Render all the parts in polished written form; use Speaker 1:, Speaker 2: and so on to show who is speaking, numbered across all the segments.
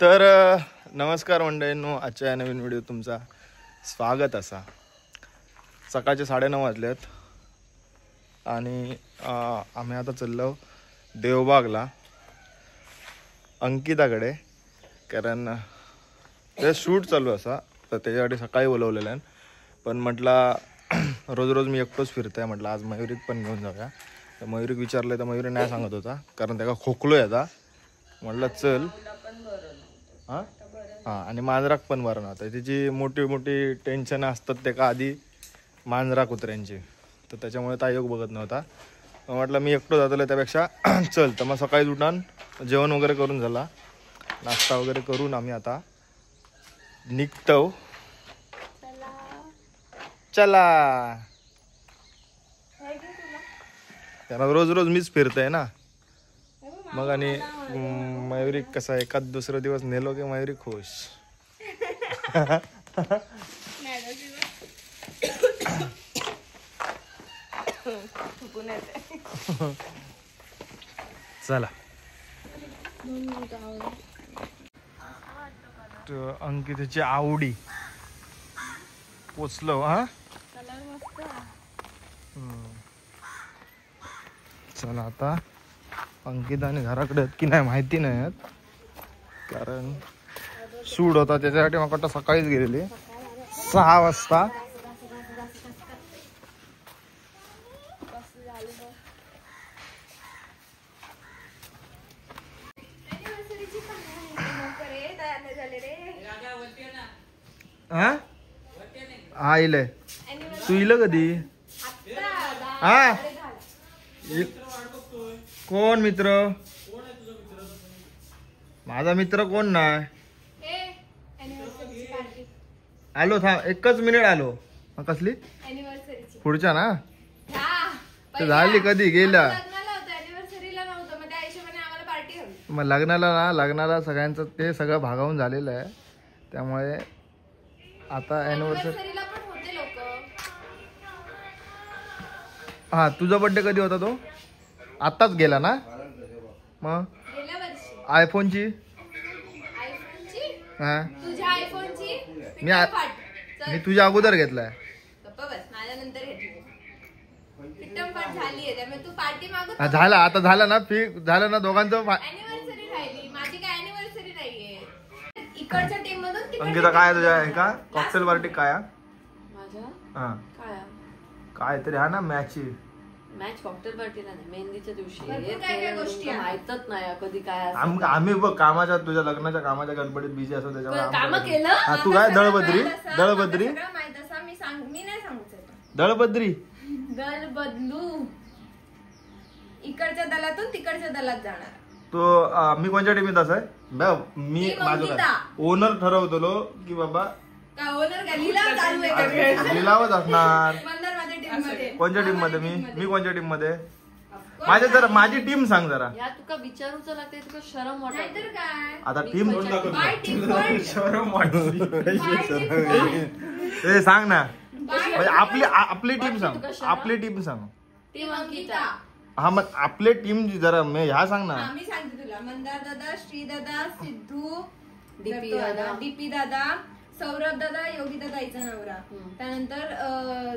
Speaker 1: तर नमस्कार मंडळींनो, आजच्या नवीन व्हिडिओ तुमचा स्वागत असा. सकाळचे 9:30 वाजलेत आणि आम्ही आता चाललो देवबागला अंकिताकडे, कारण ते शूट चालू असा. तर त्याच्यासाठी सकाळी बोलवलेलं आहे, पण म्हटलं रोज रोज मी एकटोच फिरतोय, म्हटलं आज मयुरीक पण घेऊन जाऊया. तर मयुरीक विचारलं तर मयुरी नाही सांगत होता, कारण त्याला खोकलोय आता. म्हटलं चल. हां हां, आणि मांजराक पण बरं नव्हतं. तिची मोठी मोठी टेन्शन असतात ते का आधी मांजरा कुत्र्यांची, तर त्याच्यामुळे ता योग बघत नव्हता. म्हटलं मी एकटो जातलं त्यापेक्षा चल. तर मग सकाळी उठून जेवण वगैरे करून झाला, नाश्ता वगैरे करून आम्ही आता निघतो. चला, कारण रोज रोज मीच फिरतोय ना मग. आणि मयुरी कसा एखाद दुसरा दिवस नेलो की मयुरी खुश. चला. अंकिताची आवडी पोचलो. हा चला, आता अंकिताने घराकडे की नाही माहिती नाही, कारण शूट होता त्याच्यासाठी मग वाटतं सकाळीच गेलेली 6 वाजता. हा इले तू इल कधी? हा कोण मित्र? माझा मित्र कोण नाही. आलो, थांब एकच मिनिट आलो. कसली पुढच्या ना? ते झाली कधी गेला मग लग्नाला ना. लग्नाला सगळ्यांचं ते सगळं भागावून झालेलं आहे, त्यामुळे आता अॅनिव्हर्सरी. हा, तुझा बर्थडे कधी होता? तो आत्ताच गेला ना. मग आयफोनची हा मी तुझ्या अगोदर घेतलाय. झाला आता, झाला ना फिक्स झालं ना दोघांचं. अंकिता काय तुझ्या आहे का कॉकटेल पार्टी? काय हा काय तरी हा ना मॅच
Speaker 2: कॉकटेल पार्टीला नाही, मेहंदीच्या दिवशी माहितच नाही कधी काय.
Speaker 1: आम्ही बघ कामाच्या, तुझ्या लग्नाच्या कामाच्या गणपतीत बिझी असतो, त्याच्यामुळे तू काय दळबद्री दळबद्री दळबद्री
Speaker 3: दल बदलू, इकडच्या दलातून तिकडच्या दलात जाणार.
Speaker 1: तो मी कोणत्या टीमीत असाय? मी माझं ओनर ठरवतो की बाबा लिलावच असणार. कोणत्या टीम मध्ये? मी कोणत्या टीम मध्ये? माझ्या जरा माझी टीम सांग जरा.
Speaker 2: तुका विचारूच लागते, तुका शरम वाटत.
Speaker 1: आता टीम शरम वाटली ते सांग ना. आपली टीम सांग, आपली टीम सांग.
Speaker 2: टीम अंकिता.
Speaker 1: हा मग आपले टीम जरा ह्या सांग ना.
Speaker 3: मी सांगते तुला. मंदार दादा, श्री दादा, सिद्धू, डीपी दादा, सौरभ दादा, योगी दादा हिचा नवरा, त्यानंतर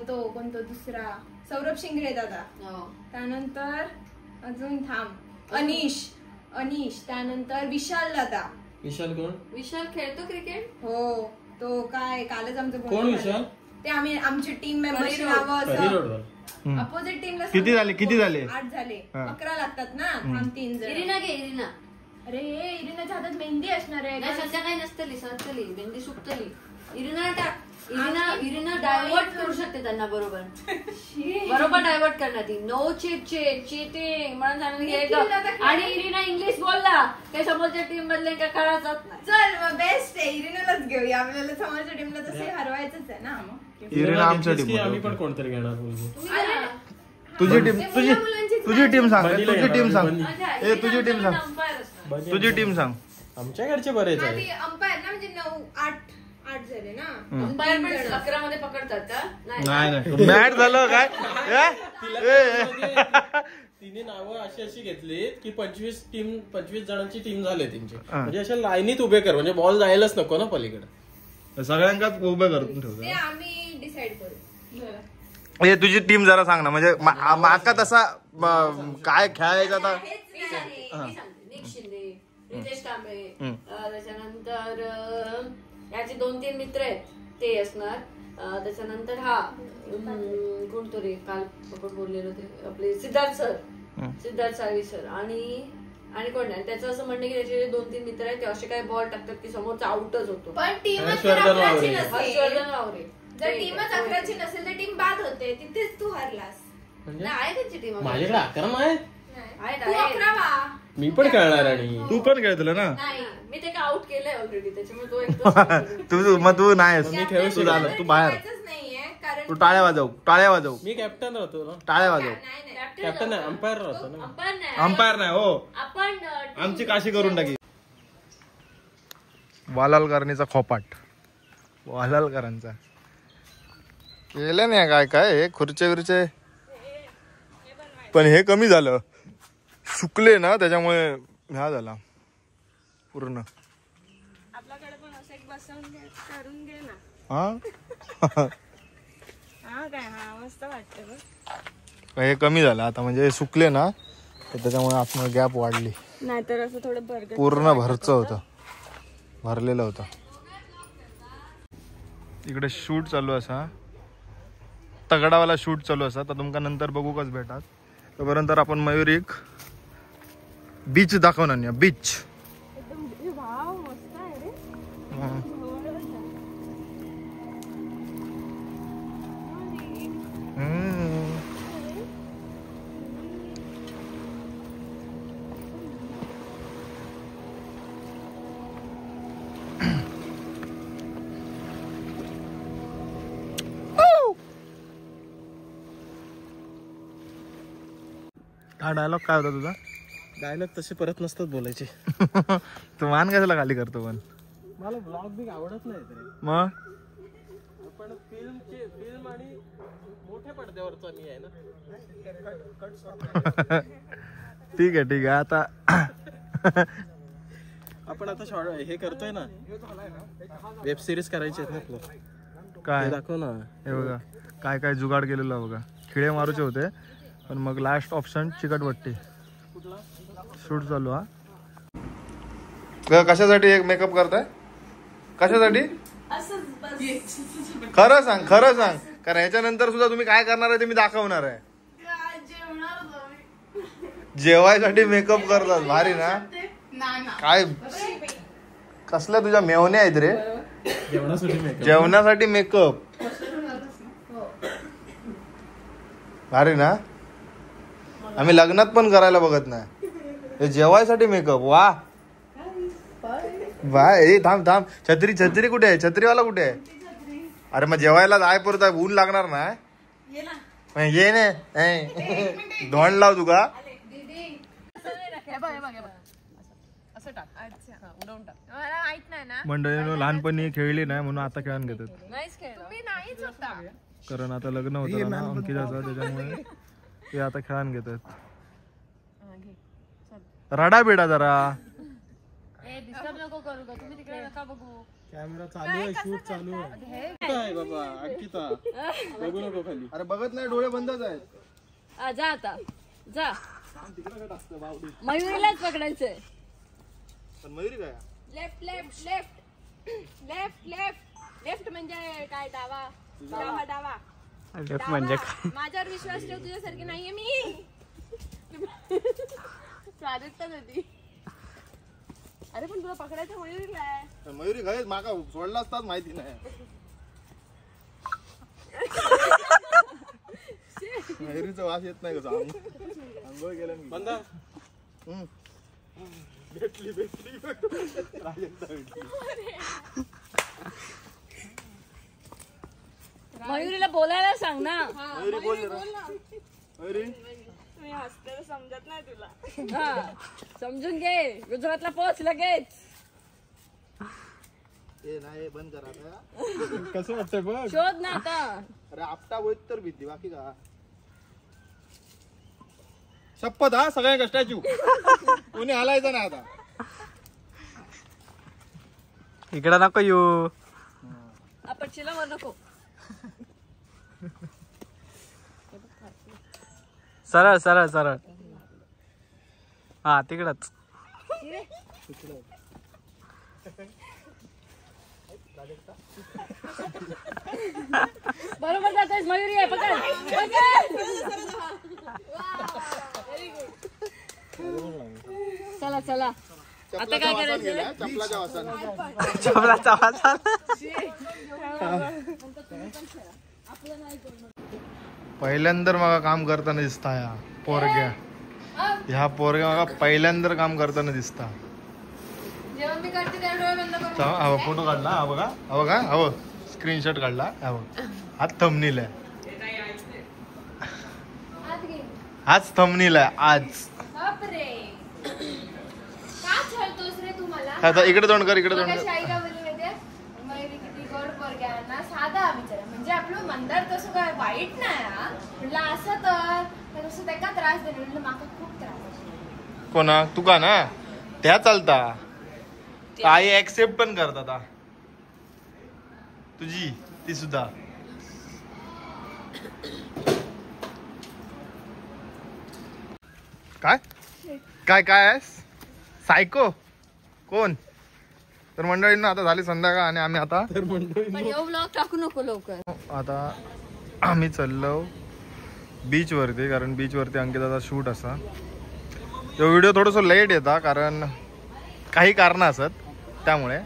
Speaker 3: तो कोणतो दुसरा सौरभ शिंगरे दादा, त्यानंतर अजून थांब अनिश, त्यानंतर विशाल दादा.
Speaker 4: विशाल कोण?
Speaker 2: विशाल खेळतो क्रिकेट.
Speaker 3: हो, तो काय कालच आमचं
Speaker 4: कोण विशाल?
Speaker 3: ते आम्ही आमची टीम मेंबरची नावं असं अपोजिट टीमला.
Speaker 1: किती झाले?
Speaker 3: 8 झाले. 11 लागतात ना. आम 3 जण.
Speaker 2: इरिना घे, इरिना.
Speaker 3: अरे इरिनाच्या हातात मेहंदी असणार आहे.
Speaker 2: सध्या काही नसतली, सरतली मेहंदी सुटतली. इरिना टाक. इरिना डायव्हर्ट करू शकते त्यांना. बरोबर डायव्हर्ट करणार ती. नो चीटिंग म्हणून सांगितलं. आणि इरिना इंग्लिश बोलला काही समोरच्या टीम मधले काय कळायचंच नाही.
Speaker 3: चल बेस्ट आहे, इरिनालाच घेऊया. आपल्याला समोरच्या टीमला तसे हरवायचंच आहे ना.
Speaker 1: इरिना आमच्या टीम.
Speaker 4: आम्ही पण कोणतरी घेणार मुलगी.
Speaker 1: तुझी टीम सांग. तुझी टीम सांग. तुझी टीम सांग. तुझी टीम सांग.
Speaker 4: आमच्याकडचे बरेच आहे.
Speaker 3: अंपायर ना, म्हणजे 9-8 झाले ना.
Speaker 2: अंपायर पण 11 मध्ये पकडतात का?
Speaker 1: नाही मॅच झालं काय?
Speaker 4: तिने नावं अशी अशी घेतली की 25 जणांची टीम झाली त्यांची. म्हणजे अशा लाईनीत उभे कर, म्हणजे बॉल जायलाच नको ना पलीकडे.
Speaker 1: सगळ्यांकाच उभे करून ठेवतो.
Speaker 3: ते आम्ही डिसाइड करू.
Speaker 1: हे तुझी टीम जरा सांग ना, म्हणजे माका तसा काय खेळायचं आता.
Speaker 2: मी सांगते निक शिंदे, रितेश कांबळे, त्याच्यानंतर याचे 2-3 मित्र आहेत ते असणार. त्याच्यानंतर हा कोणतो रे काल आपण बोललेलो ते आपले सिद्धार्थ साळवी सर आणि कोण नाही. त्याचं असं म्हणणं की त्याचे 2-3 मित्र आहेत ते असे काय बॉल टाकतात की समोरचा आउटच होतो.
Speaker 3: पण टीमच
Speaker 4: हर्षवर्धन वावरे.
Speaker 2: हर्षवर्धन वावरे.
Speaker 3: जर टीमच 11ची नसेल तर टीम बाद होते, तिथेच तू हरलास.
Speaker 4: म्हणजे
Speaker 2: आहे त्यांची टीम
Speaker 4: माझ्याकडे 11 नाही.
Speaker 3: तू 11वा.
Speaker 4: मी पण खेळणार. आणि
Speaker 1: तू पण खेळतलं ना.
Speaker 2: नाही मी ते का आउट केलंय ऑलरेडी, त्याच्यामुळे तो एकदम
Speaker 1: मग तू नाहीस.
Speaker 4: मी खेळू
Speaker 1: तू झालं, तू बाहेर.
Speaker 3: नाहीये कारण
Speaker 1: तू टाळ्या वाजव.
Speaker 4: मी कॅप्टन राहतो ना.
Speaker 1: टाळ्या वाजव.
Speaker 4: कॅप्टन नाही, अंपायर राहतो ना.
Speaker 1: अंपायर नाही हो,
Speaker 2: आपण
Speaker 1: आमची काशी करून टाकी. वालालकरांचा खोपाट, वालालकरांचा केलं नाही काय काय हे खुर्चे विरचे, पण हे कमी झालं, सुकले ना त्याच्यामुळे ह्या झाला पूर्ण.
Speaker 5: आपल्याकडे पण असं एक बसवून करून घे ना.
Speaker 1: हा
Speaker 5: हा काय, हा मस्त वाटतं बघ.
Speaker 1: हे कमी झालं आता, म्हणजे हे सुकले ना तर त्याच्यामुळे आपण गॅप वाढली.
Speaker 5: नाहीतर असं थोडं बर्गर
Speaker 1: पूर्ण भरचं होतं, भरलेलं होतं. इकडे शूट चालू असा, तगडावाला शूट चालू असा, तर तुमका नंतर बघू कस भेटात. तोपर्यंत आपण मयुरीक बीच दाखवणार. बीच
Speaker 5: वाव मस्त आहे रे.
Speaker 1: हा डायलॉग काय होता तुझा?
Speaker 4: डायलॉग तसे परत नसतात बोलायचे.
Speaker 1: तू मान कशाला खाली करतो पण?
Speaker 4: मला ब्लॉग बिग आवडत नाही तरी.
Speaker 1: मग
Speaker 4: आपण फिल्म आणि मोठ्या पडद्यावरचा मी आहे ना.
Speaker 1: ठीक आहे आता
Speaker 4: आपण आता शॉर्ट हे करतोय ना, वेब सिरीज करायची आहेत ना आपलं.
Speaker 1: काय
Speaker 4: दाखव ना.
Speaker 1: हे बघा काय काय जुगाड केलेलं बघा. खिळे मारूचे होते पण मग लास्ट ऑप्शन चिकटपट्टी. शूट चालू. हा कशासाठी एक मेकअप करताय? कशासाठी? खरं सांग कारण ह्याच्यानंतर सुद्धा तुम्ही काय करणार आहे ते मी दाखवणार आहे. जेवायसाठी मेकअप करतात, भारी ना. काय कसल्या तुझ्या मेवण्या आहेत रे जेवणासाठी मेकअप, भारी ना. आम्ही लग्नात पण करायला बघत नाही, हे जेवायसाठी मेकअप. वा बाय. थांब छत्री कुठे आहे? छत्रीवाला कुठे आहे? अरे मग जेवायला जाय परत ऊन लागणार ना. ये ने धोंड लाव तुका. मंडळीनं लहानपणी खेळली नाही म्हणून आता खेळून घेतात. कारण आता लग्न होतं ना अंकिताचं, त्याच्यामुळे ते आता खेळून घेतात. रडा बेडा जरा.
Speaker 2: डिस्टर्ब नको करू का तुम्ही, तिकडे नका बघू.
Speaker 4: कॅमेरा चालू आहे, शूट चालू आहे. काय बाबा अंकिता, बघू नको खाली.
Speaker 1: अरे बघत नाही, डोळे बंदच आहेत.
Speaker 2: जा आता जा. मयुरीलाच पकडायचंय.
Speaker 1: पण मयुरी काय?
Speaker 3: Left left left left left left म्हणजे काय? डावा डावा डावा.
Speaker 4: लेफ्ट म्हणजे काय?
Speaker 3: माझ्यावर विश्वास ठेव, तुझ्यासारखी नाहीये मी. स्वादिष्टच होती. अरे पण तुला पकडायचं मयुरीला आहे.
Speaker 1: मयुरी काय माका सोडला असतात माहिती नाही. मयुरीचा वास येत नाही का? आंघोळ केलं मी.
Speaker 4: बंदा
Speaker 1: भेटली
Speaker 2: मयुरीला बोलायला सांग ना.
Speaker 1: मयुरी बोल जरा. मयुरी
Speaker 5: मी हसते समजत नाही तुला.
Speaker 2: हा समजून घे, गुजरातला पोहोच लगेच.
Speaker 1: हे नाही बंद करा.
Speaker 4: कसं वाटतंय बघ.
Speaker 2: शोध ना आता.
Speaker 1: अरे आपटा होत तर भीती, बाकी का. शपथ हा सगळ्या कष्टाची कोणी हलायचं नाही आता.
Speaker 6: इकडे नको येऊ.
Speaker 2: आपण चिलावर नको.
Speaker 6: सरळ सरळ सरळ. हा तिकडच.
Speaker 2: बरोबर जातोय मयुरी आहे. पकड चला चला. आता काय करायचं?
Speaker 1: चपलाच्या वासाने.
Speaker 6: चपलाचा वास आला.
Speaker 1: पहिल्यांदा मला काम करताना दिसता ह्या पोरग्या. ह्या पोरग्या मला पहिल्यांदा काम करताना दिसता.
Speaker 2: जेव्हा मी करते त्या डोळे बंद करून
Speaker 1: फोटो काढला. हा बघा हा बघा हा स्क्रीनशॉट काढला. हा बघ हा थंबनेल आहे. हाच थंबनेल आहे आज.
Speaker 3: बापरे का छळतोस रे तू मला?
Speaker 1: आता इकडे तोंड कर इकडे तोंड
Speaker 3: मगाशी
Speaker 1: कर.
Speaker 3: आई काय बोलली माहितीये? मयुरी किती गोड पोरगी आहे ना, साधा विचार म्हणजे आपलं मंदार तसं काय वाईट नाही हा. म्हटलं असं तर तसं त्याका त्रास दिला. म्हटलं माका खूप त्रास.
Speaker 1: कोणा तुका ना त्या चालता. आई ऍक्सेप्ट पण करतात हा. तुझी ती सुद्धा. काय काय काय सायको कोण? तर मंडळींना आता झाली संध्याकाळ आणि आम्ही आता
Speaker 2: पण येऊ ब्लॉग टाकू नको लवकर.
Speaker 1: आता आम्ही चाललो बीच वरती कारण बीच वरती अंकिताचा शूट असा. तो व्हिडिओ थोडंसं लेट येता कारण काही कारण असत त्यामुळे.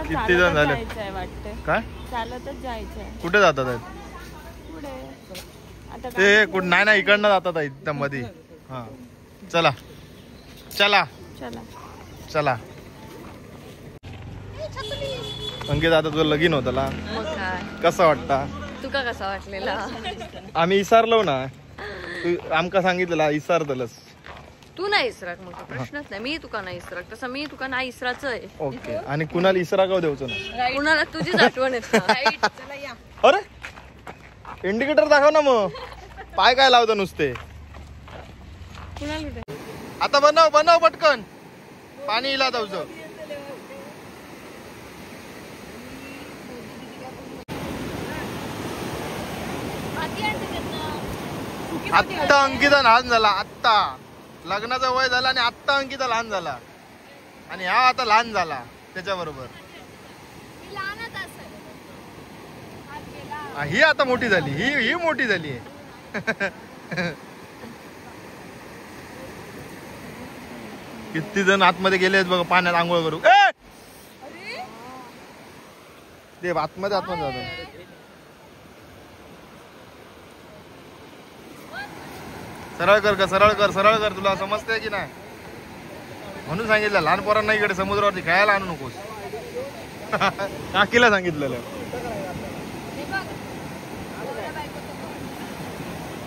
Speaker 1: किती जण झाले काय
Speaker 5: चालतच जायचंय
Speaker 1: कुठे जातात आहेत
Speaker 5: पुढे. आता
Speaker 1: ते कुठं नाही ना इकडनं जातात आहेत त्या मध्ये. हा चला चला
Speaker 5: चला.
Speaker 1: चला. अंकित आता तुझं लगीन होतं ना
Speaker 2: मग काय
Speaker 1: कसं वाटता?
Speaker 2: तुका कसा वाटलेला?
Speaker 1: आम्ही इसारलो ना. तू आमका सांगितलं इसारतलस.
Speaker 2: तू नाही इसराक मग प्रश्नच नाही. मी तुका नाही इसराक तसं मी तुका नाही इसराच आहे.
Speaker 1: ओके. आणि कुणाला इसारा का द्यायचं ना?
Speaker 2: कुणाला तुझीच आठवण येत.
Speaker 1: अरे इंडिकेटर दाखव ना मग. पाय काय लावतं नुसते. आता बनव बनव पटकन. पाणी इला जाऊचं. आत्ता अंकिता लहान झाला. आत्ता लग्नाचा वय झाला आणि आत्ता अंकिता लहान झाला आणि हा आता लहान झाला त्याच्याबरोबर. ही आता मोठी झाली. ही मोठी झाली. किती जण आतमध्ये गेले बघा पाण्यात आंघोळ करू. ते आतमध्ये जातो. सरळ कर का सरळ कर सरळ कर. तुला समजतंय की नाही म्हणून सांगितलं लहान पोरांना इकडे समुद्रावरती खेळायला आणू नकोस. काकीला सांगितलेलं.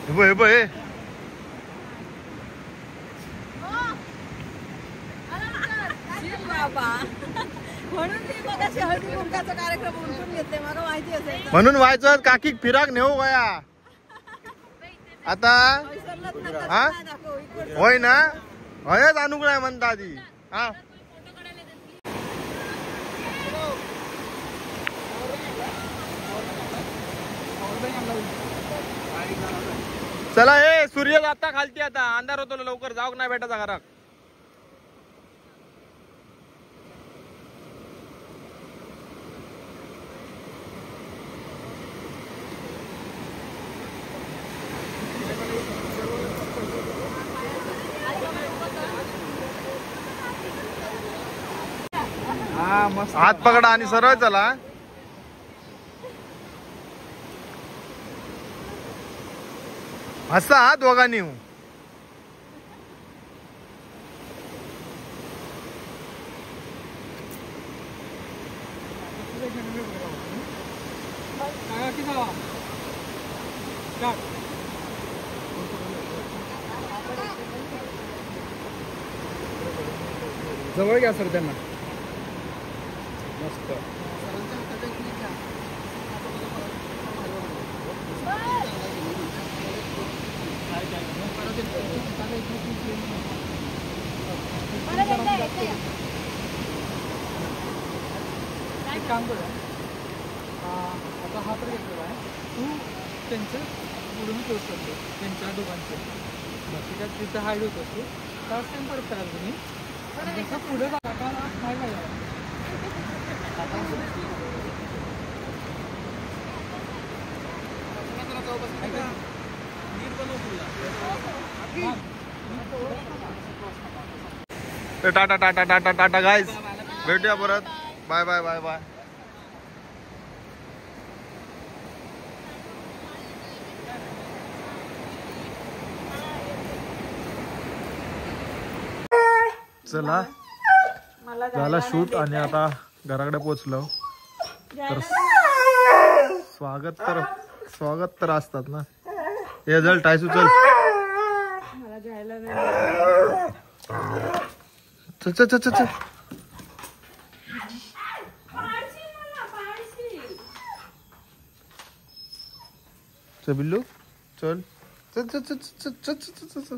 Speaker 1: हे बघ हे म्हणून व्हायचं काकी फिराक नेऊ गया आता. हा होय ना हयच अनुग्रह म्हणता आधी. हा चला हे सूर्य जाता खालती. आता अंधार होतो लवकर जाऊ नाही भेटायचा घरात. हात पकडा आणि सरळ चला. हसा हात दोघांनी.
Speaker 6: जवळ घ्या सर त्यांना. मस्त. एक काम करूया आता हा तर घेतलेला आहे तू त्यांचं पुढून क्लोज करतो त्यांच्या दोघांचं बाकी काय तिथं हाईड होत असतो त्याच टाइम परत कराल तुम्ही आणि जसं पुढे जाता नाही पाहिजे
Speaker 1: टाटा टाटा टाटा टाटा गाईज भेटूया परत बाय बाय बाय बाय चला झाला शूट आणि आता घराकडे पोचलो तर स्वागत तर असतात ना हे जल टायसू चल
Speaker 5: मला जायला
Speaker 1: चल चल चल चल चल चल बिल्लू चल चल चल चल चल चल चल चल चल